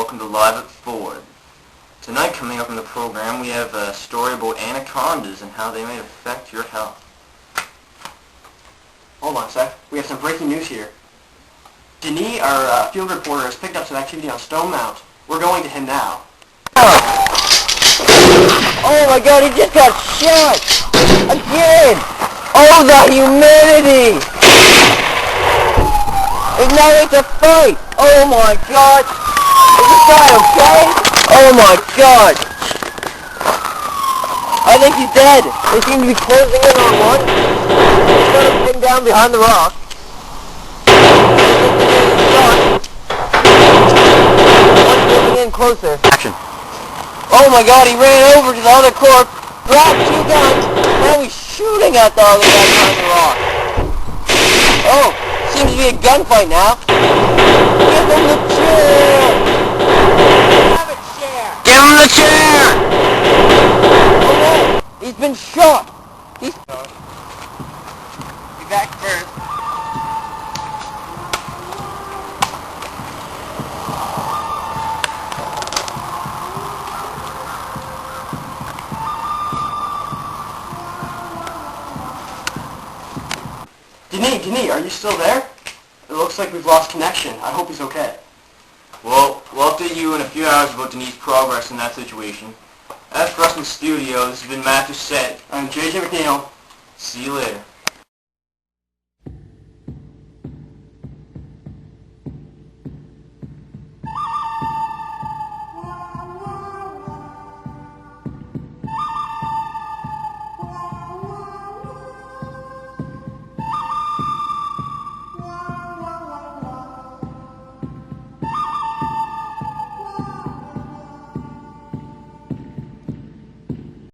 welcome to Live at Ford. Tonight coming up in the program we have a story about anacondas and how they may affect your health. Hold on a sec. We have some breaking news here. Denis, our field reporter, has picked up some activity on Stone Mount. We're going to him now. Oh my god, he just got shot! Again! Oh, the humanity! Ignites a fight! Oh my god! Is this guy okay? Oh my god! I think he's dead. They seem to be closing in on one. He's got him pinned down behind the rock. One's moving in closer. Action. Oh my god, he ran over to the other corpse, grabbed two guns, now he's shooting at the other guy behind the rock. Oh, seems to be a gunfight now. Give him the chair! Have a chair! Give him the chair! Oh no, he's been shot. He's... Be back first. Denis, are you still there? It looks like we've lost connection. I hope he's okay. Well, we'll update you in a few hours about Denis' progress in that situation. As for us in the studio, this has been Matt Doucette. I'm JJ McNeil. See you later.